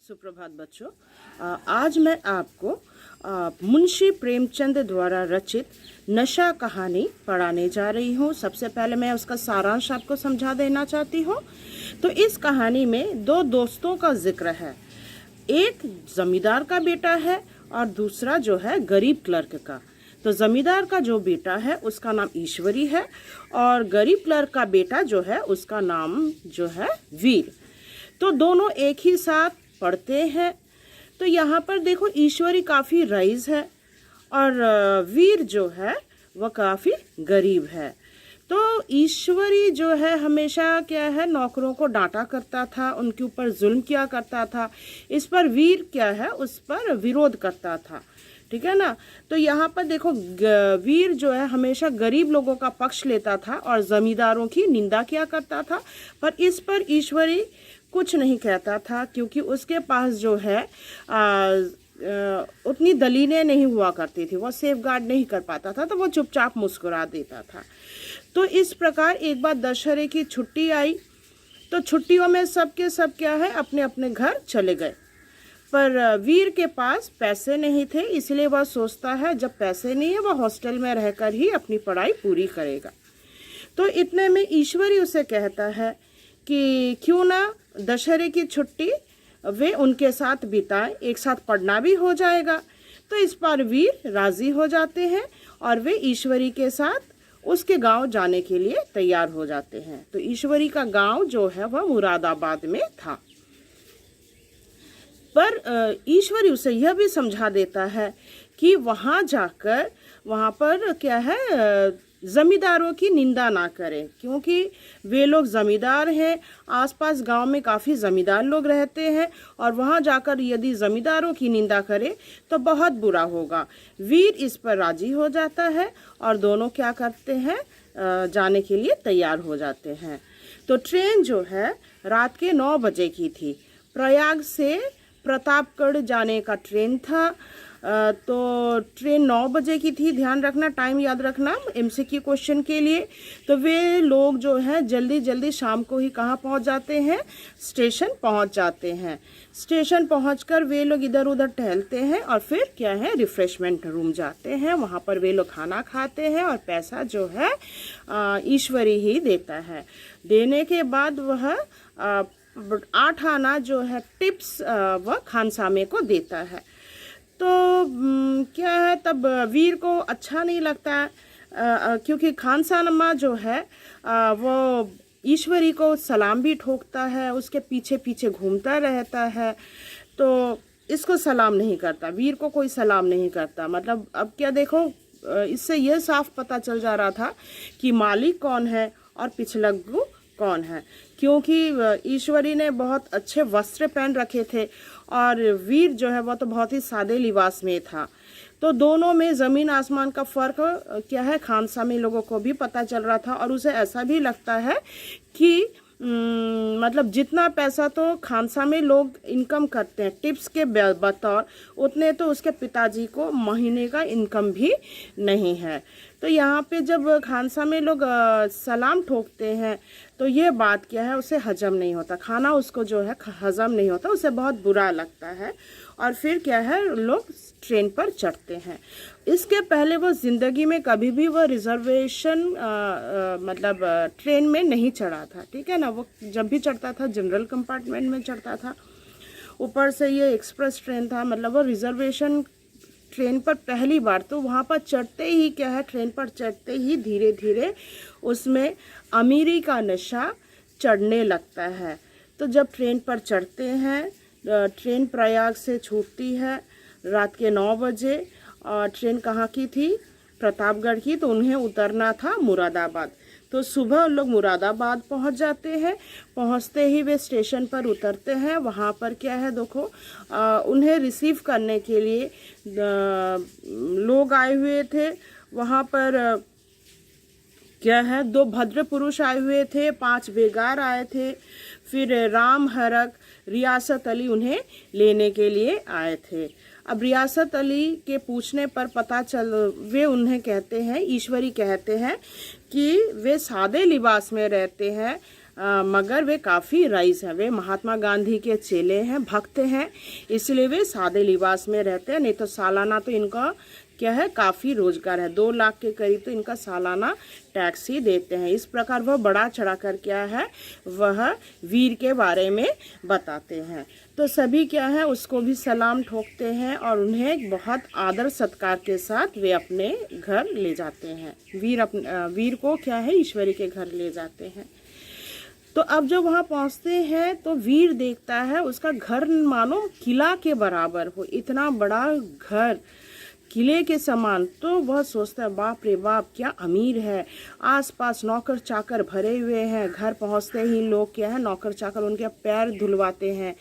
सुप्रभात बच्चों। आज मैं आपको मुंशी प्रेमचंद द्वारा रचित नशा कहानी पढ़ाने जा रही हूँ। सबसे पहले मैं उसका सारांश आपको समझा देना चाहती हूँ। तो इस कहानी में दो दोस्तों का जिक्र है। एक जमींदार का बेटा है और दूसरा जो है गरीब क्लर्क का। तो जमींदार का जो बेटा है उसका नाम ईश्वरी है और गरीब क्लर्क का बेटा जो है उसका नाम जो है वीर। तो दोनों एक ही साथ पढ़ते हैं। तो यहाँ पर देखो ईश्वरी काफ़ी रईस है और वीर जो है वह काफ़ी गरीब है। तो ईश्वरी जो है हमेशा क्या है नौकरों को डांटा करता था, उनके ऊपर जुल्म किया करता था। इस पर वीर क्या है उस पर विरोध करता था, ठीक है ना। तो यहाँ पर देखो वीर जो है हमेशा गरीब लोगों का पक्ष लेता था और जमींदारों की निंदा किया करता था। पर इस पर ईश्वरी कुछ नहीं कहता था क्योंकि उसके पास जो है उतनी दलीलें नहीं हुआ करती थी, वह सेफ गार्ड नहीं कर पाता था, तो वो चुपचाप मुस्कुरा देता था। तो इस प्रकार एक बार दशहरे की छुट्टी आई तो छुट्टियों में सब के सब क्या है अपने अपने घर चले गए। पर वीर के पास पैसे नहीं थे, इसलिए वह सोचता है जब पैसे नहीं है वह हॉस्टल में रहकर ही अपनी पढ़ाई पूरी करेगा। तो इतने में ईश्वरी उसे कहता है कि क्यों ना दशहरे की छुट्टी वे उनके साथ बिताएं, एक साथ पढ़ना भी हो जाएगा। तो इस पर वीर राजी हो जाते हैं और वे ईश्वरी के साथ उसके गांव जाने के लिए तैयार हो जाते हैं। तो ईश्वरी का गांव जो है वह मुरादाबाद में था। पर ईश्वरी उसे यह भी समझा देता है कि वहाँ जाकर वहाँ पर क्या है ज़मींदारों की निंदा ना करें, क्योंकि वे लोग ज़मींदार हैं। आसपास गांव में काफ़ी ज़मींदार लोग रहते हैं और वहाँ जाकर यदि ज़मींदारों की निंदा करें तो बहुत बुरा होगा। वीर इस पर राजी हो जाता है और दोनों क्या करते हैं जाने के लिए तैयार हो जाते हैं। तो ट्रेन जो है रात के 9 बजे की थी। प्रयाग से प्रतापगढ़ जाने का ट्रेन था। तो ट्रेन 9 बजे की थी, ध्यान रखना, टाइम याद रखना एमसीक्यू क्वेश्चन के लिए। तो वे लोग जो है जल्दी जल्दी शाम को ही कहाँ पहुँच जाते हैं, स्टेशन पहुँच जाते हैं। स्टेशन पहुँचकर वे लोग इधर उधर टहलते हैं और फिर क्या है रिफ्रेशमेंट रूम जाते हैं। वहाँ पर वे लोग खाना खाते हैं और पैसा जो है ईश्वरी ही देता है। देने के बाद वह 8 आना जो है टिप्स वह खानसामे को देता है। तो क्या है तब वीर को अच्छा नहीं लगता क्योंकि खानसामा जो है वो ईश्वरी को सलाम भी ठोकता है, उसके पीछे पीछे घूमता रहता है। तो इसको सलाम नहीं करता, वीर को कोई सलाम नहीं करता। मतलब अब क्या देखो इससे यह साफ पता चल जा रहा था कि मालिक कौन है और पिछलग्गू कौन है, क्योंकि ईश्वरी ने बहुत अच्छे वस्त्र पहन रखे थे और वीर जो है वह तो बहुत ही सादे लिबास में था। तो दोनों में ज़मीन आसमान का फ़र्क क्या है खानसामे लोगों को भी पता चल रहा था और उसे ऐसा भी लगता है कि मतलब जितना पैसा तो खानसामे लोग इनकम करते हैं टिप्स के बतौर, उतने तो उसके पिताजी को महीने का इनकम भी नहीं है। तो यहाँ पे जब खानसामे लोग सलाम ठोकते हैं तो ये बात क्या है उसे हजम नहीं होता, खाना उसको जो है हजम नहीं होता, उसे बहुत बुरा लगता है। और फिर क्या है लोग ट्रेन पर चढ़ते हैं। इसके पहले वो ज़िंदगी में कभी भी वो रिजर्वेशन मतलब ट्रेन में नहीं चढ़ा था, ठीक है ना। वो जब भी चढ़ता था जनरल कंपार्टमेंट में चढ़ता था। ऊपर से ये एक्सप्रेस ट्रेन था, मतलब वो रिजर्वेशन ट्रेन पर पहली बार। तो वहाँ पर चढ़ते ही क्या है ट्रेन पर चढ़ते ही धीरे धीरे उसमें अमीरी का नशा चढ़ने लगता है। तो जब ट्रेन पर चढ़ते हैं, ट्रेन प्रयाग से छूटती है रात के 9 बजे और ट्रेन कहाँ की थी, प्रतापगढ़ की। तो उन्हें उतरना था मुरादाबाद। तो सुबह लोग मुरादाबाद पहुंच जाते हैं। पहुंचते ही वे स्टेशन पर उतरते हैं। वहां पर क्या है देखो उन्हें रिसीव करने के लिए लोग आए हुए थे। वहां पर क्या है 2 भद्र पुरुष आए हुए थे, 5 बेगार आए थे, फिर राम हरक रियासत अली उन्हें लेने के लिए आए थे। अब रियासत अली के पूछने पर पता चल वे उन्हें कहते हैं, ईश्वरी कहते हैं कि वे सादे लिबास में रहते हैं, मगर वे काफ़ी रईस हैं, वे महात्मा गांधी के चेले हैं, भक्त हैं, इसलिए वे सादे लिबास में रहते हैं। नहीं तो सालाना तो इनका क्या है, काफ़ी रोजगार है, 2 लाख के करीब तो इनका सालाना टैक्स ही देते हैं। इस प्रकार वह बड़ा चढ़ाकर क्या है, वह वीर के बारे में बताते हैं। तो सभी क्या है, उसको भी सलाम ठोकते हैं और उन्हें बहुत आदर सत्कार के साथ वे अपने घर ले जाते हैं। वीर को क्या है, ईश्वरी के घर ले जाते हैं। तो अब जब वहाँ पहुँचते हैं तो वीर देखता है उसका घर मानो किला के बराबर हो, इतना बड़ा घर, किले के समान। तो वह सोचता है बाप रे बाप क्या अमीर है, आसपास नौकर चाकर भरे हुए हैं। घर पहुंचते ही लोग क्या है, नौकर चाकर उनके पैर धुलवाते हैं,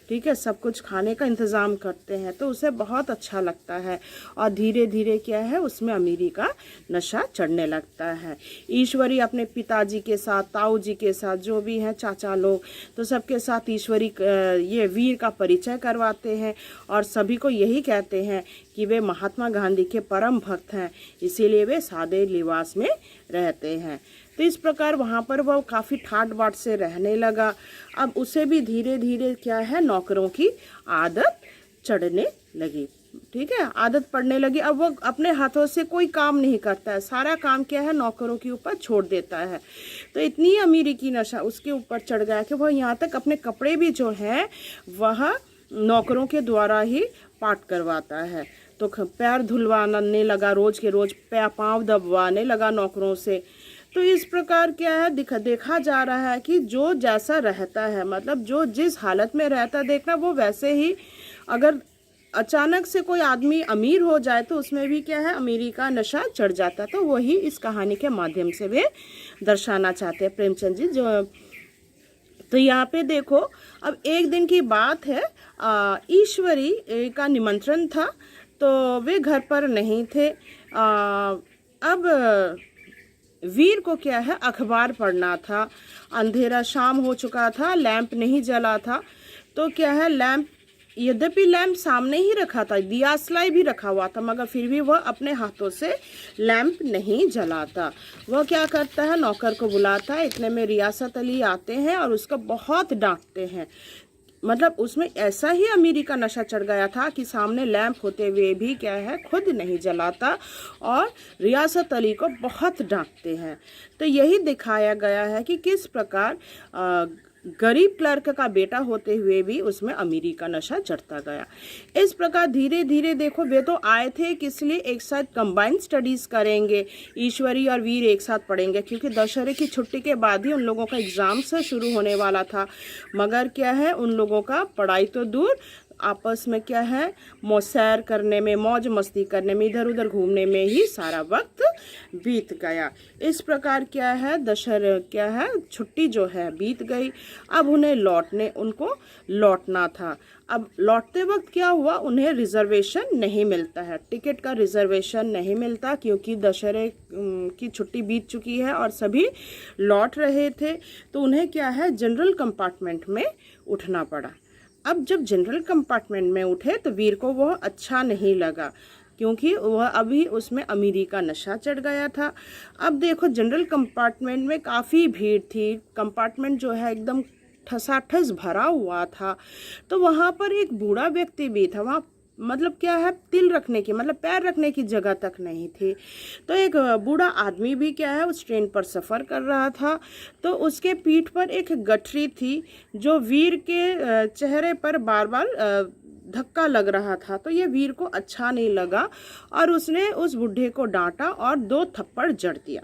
ठीक है, सब कुछ खाने का इंतज़ाम करते हैं। तो उसे बहुत अच्छा लगता है और धीरे धीरे क्या है, उसमें अमीरी का नशा चढ़ने लगता है। ईश्वरी अपने पिताजी के साथ, ताऊ जी के साथ, जो भी हैं चाचा लोग, तो सबके साथ ईश्वरी ये वीर का परिचय करवाते हैं और सभी को यही कहते हैं कि वे महात्मा गांधी के परम भक्त हैं, इसीलिए वे सादे लिबास में रहते हैं। तो इस प्रकार वहाँ पर वह काफ़ी ठाट बाट से रहने लगा। अब उसे भी धीरे धीरे क्या है, नौकरों की आदत चढ़ने लगी, ठीक है, आदत पड़ने लगी। अब वो अपने हाथों से कोई काम नहीं करता है, सारा काम क्या है, नौकरों के ऊपर छोड़ देता है। तो इतनी अमीरी की नशा उसके ऊपर चढ़ गया कि वह यहाँ तक अपने कपड़े भी जो हैं वह नौकरों के द्वारा ही पाट करवाता है। तो पैर धुलवाने लगा, रोज के रोज पाँव दबवाने लगा नौकरों से। तो इस प्रकार क्या है, देखा जा रहा है कि जो जैसा रहता है, मतलब जो जिस हालत में रहता देखना, वो वैसे ही अगर अचानक से कोई आदमी अमीर हो जाए तो उसमें भी क्या है, अमीरी का नशा चढ़ जाता। तो वही इस कहानी के माध्यम से वे दर्शाना चाहते हैं प्रेमचंद जी। जो तो यहाँ पे देखो, अब एक दिन की बात है, ईश्वरी का निमंत्रण था तो वे घर पर नहीं थे। अब वीर को क्या है, अखबार पढ़ना था, अंधेरा शाम हो चुका था, लैंप नहीं जला था। तो क्या है, लैंप, यद्यपि लैंप सामने ही रखा था, दियासलाई भी रखा हुआ था, मगर फिर भी वह अपने हाथों से लैंप नहीं जलाता। वह क्या करता है, नौकर को बुलाता है। इतने में रियासत अली आते हैं और उसको बहुत डांटते हैं। मतलब उसमें ऐसा ही अमीरी का नशा चढ़ गया था कि सामने लैंप होते हुए भी क्या है, खुद नहीं जलाता और रियासत अली को बहुत डांटते हैं। तो यही दिखाया गया है कि किस प्रकार गरीब क्लर्क का बेटा होते हुए भी उसमें अमीरी का नशा चढ़ता गया। इस प्रकार धीरे धीरे देखो, वे तो आए थे किस लिए, एक साथ कंबाइंड स्टडीज करेंगे, ईश्वरी और वीर एक साथ पढ़ेंगे, क्योंकि दशहरे की छुट्टी के बाद ही उन लोगों का एग्जाम से शुरू होने वाला था। मगर क्या है, उन लोगों का पढ़ाई तो दूर, आपस में क्या है, सैर करने में, मौज मस्ती करने में, इधर उधर घूमने में ही सारा वक्त बीत गया। इस प्रकार क्या है, दशहरा क्या है, छुट्टी जो है बीत गई। अब उन्हें उनको लौटना था। अब लौटते वक्त क्या हुआ, उन्हें रिजर्वेशन नहीं मिलता है, टिकट का रिजर्वेशन नहीं मिलता, क्योंकि दशहरे की छुट्टी बीत चुकी है और सभी लौट रहे थे। तो उन्हें क्या है, जनरल कंपार्टमेंट में उठना पड़ा। अब जब जनरल कंपार्टमेंट में उठे तो वीर को वह अच्छा नहीं लगा, क्योंकि वह अभी उसमें अमीरी का नशा चढ़ गया था। अब देखो, जनरल कंपार्टमेंट में काफ़ी भीड़ थी, कंपार्टमेंट जो है एकदम ठसाठस भरा हुआ था। तो वहाँ पर एक बूढ़ा व्यक्ति भी था, वहाँ मतलब क्या है, तिल रखने की, मतलब पैर रखने की जगह तक नहीं थी। तो एक बूढ़ा आदमी भी क्या है, उस ट्रेन पर सफ़र कर रहा था। तो उसके पीठ पर एक गठरी थी, जो वीर के चेहरे पर बार बार धक्का लग रहा था। तो ये वीर को अच्छा नहीं लगा और उसने उस बुढ़े को डांटा और 2 थप्पड़ जड़ दिया।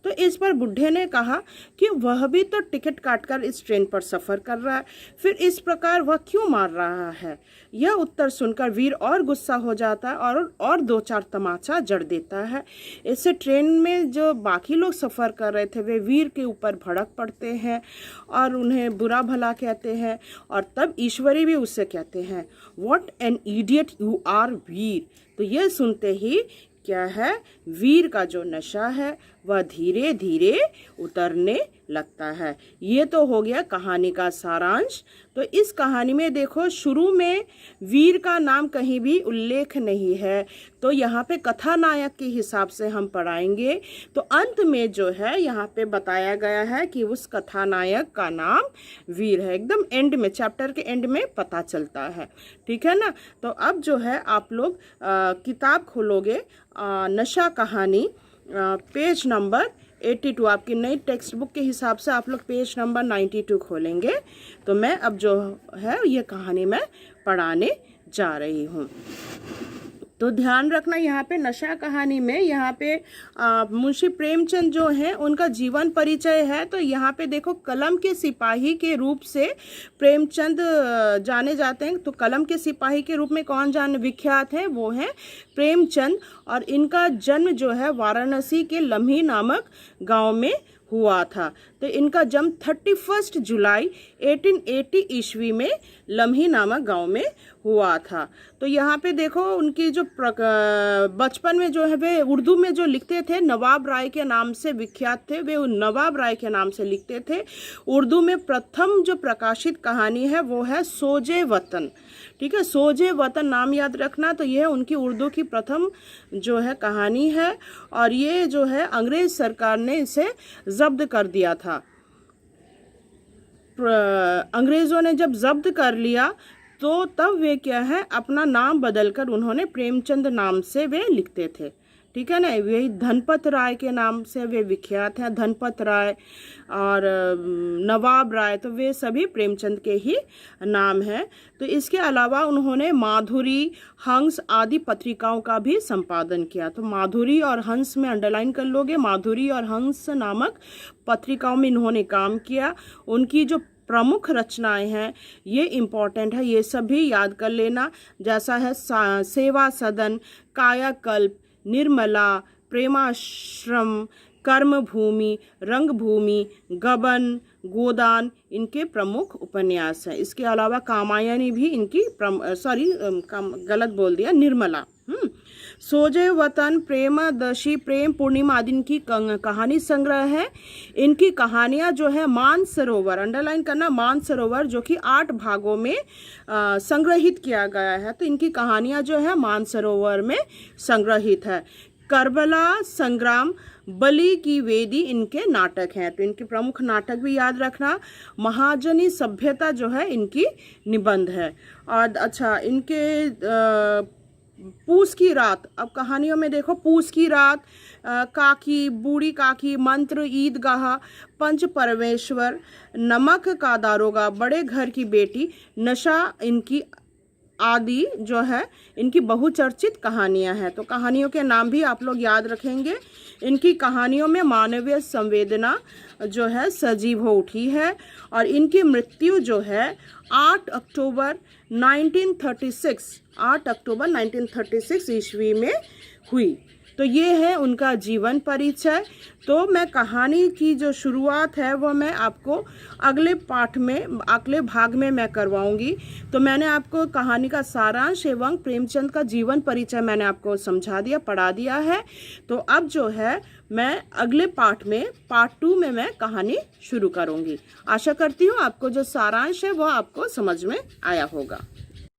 तो इस पर बुढ़े ने कहा कि वह भी तो टिकट काटकर इस ट्रेन पर सफ़र कर रहा है, फिर इस प्रकार वह क्यों मार रहा है। यह उत्तर सुनकर वीर और गुस्सा हो जाता है और 2-4 तमाचा जड़ देता है। इससे ट्रेन में जो बाकी लोग सफ़र कर रहे थे वे वीर के ऊपर भड़क पड़ते हैं और उन्हें बुरा भला कहते हैं। और तब ईश्वरी भी उससे कहते हैं, what an idiot you are Veer. तो यह सुनते ही क्या है, वीर का जो नशा है वह धीरे धीरे उतरने लगता है। ये तो हो गया कहानी का सारांश। तो इस कहानी में देखो शुरू में वीर का नाम कहीं भी उल्लेख नहीं है, तो यहाँ पे कथानायक के हिसाब से हम पढ़ाएंगे। तो अंत में जो है यहाँ पे बताया गया है कि उस कथानायक का नाम वीर है। एकदम एंड में, चैप्टर के एंड में पता चलता है। ठीक है ना। तो अब जो है आप लोग किताब खोलोगे, नशा कहानी, पेज नंबर 82, आपकी नई टेक्स्ट बुक के हिसाब से आप लोग पेज नंबर 92 खोलेंगे। तो मैं अब जो है ये कहानी मैं पढ़ाने जा रही हूँ। तो ध्यान रखना, यहाँ पे नशा कहानी में यहाँ पे मुंशी प्रेमचंद जो हैं उनका जीवन परिचय है। तो यहाँ पे देखो कलम के सिपाही के रूप से प्रेमचंद जाने जाते हैं। तो कलम के सिपाही के रूप में कौन विख्यात है, वो है प्रेमचंद। और इनका जन्म जो है वाराणसी के लम्ही नामक गांव में हुआ था। तो इनका जन्म 31 जुलाई 1880 ईस्वी में लम्ही नामक गांव में हुआ था। तो यहाँ पे देखो उनकी जो बचपन में जो है वे उर्दू में जो लिखते थे, नवाब राय के नाम से विख्यात थे, वे नवाब राय के नाम से लिखते थे। उर्दू में प्रथम जो प्रकाशित कहानी है वो है सोजे वतन। ठीक है, सोजे वतन नाम याद रखना। तो यह उनकी उर्दू की प्रथम जो है कहानी है। और ये जो है अंग्रेज सरकार ने इसे जब्त कर दिया था। अंग्रेजों ने जब जब्त कर लिया तो तब वे क्या है अपना नाम बदलकर उन्होंने प्रेमचंद नाम से वे लिखते थे। ठीक है ना। वही धनपत राय के नाम से वे विख्यात हैं, धनपत राय और नवाब राय, तो वे सभी प्रेमचंद के ही नाम हैं। तो इसके अलावा उन्होंने माधुरी, हंस आदि पत्रिकाओं का भी संपादन किया। तो माधुरी और हंस में अंडरलाइन कर लोगे, माधुरी और हंस नामक पत्रिकाओं में इन्होंने काम किया। उनकी जो प्रमुख रचनाएं हैं ये इम्पॉर्टेंट है, ये सभी याद कर लेना। जैसा है सेवा सदन, कायाकल्प, निर्मला, प्रेमाश्रम, कर्मभूमि, रंगभूमि, गबन, गोदान इनके प्रमुख उपन्यास हैं। इसके अलावा कामायनी भी इनकी गलत बोल दिया, निर्मला। सोजे वतन, प्रेमदशी, प्रेम पूर्णिमा आदि इनकी कहानी संग्रह है। इनकी कहानियां जो है मानसरोवर, अंडरलाइन करना, मानसरोवर जो कि 8 भागों में संग्रहित किया गया है। तो इनकी कहानियां जो है मानसरोवर में संग्रहित है। करबला संग्राम, बलि की वेदी इनके नाटक हैं। तो इनके प्रमुख नाटक भी याद रखना। महाजनी सभ्यता जो है इनकी निबंध है। और अच्छा, इनके पूस की रात, अब कहानियों में देखो पूस की रात, काकी, बूढ़ी काकी, मंत्र, ईदगाह, पंच परमेश्वर, नमक का दारोगा, बड़े घर की बेटी, नशा इनकी आदि जो है इनकी बहुचर्चित कहानियां हैं। तो कहानियों के नाम भी आप लोग याद रखेंगे। इनकी कहानियों में मानवीय संवेदना जो है सजीव हो उठी है। और इनकी मृत्यु जो है 8 अक्टूबर 1936 ईस्वी में हुई। तो ये है उनका जीवन परिचय। तो मैं कहानी की जो शुरुआत है वो मैं आपको अगले पाठ में, अगले भाग में मैं करवाऊंगी। तो मैंने आपको कहानी का सारांश एवं प्रेमचंद का जीवन परिचय मैंने आपको समझा दिया, पढ़ा दिया है। तो अब जो है मैं अगले पाठ में, पार्ट 2 में मैं कहानी शुरू करूंगी। आशा करती हूँ आपको जो सारांश है वो आपको समझ में आया होगा।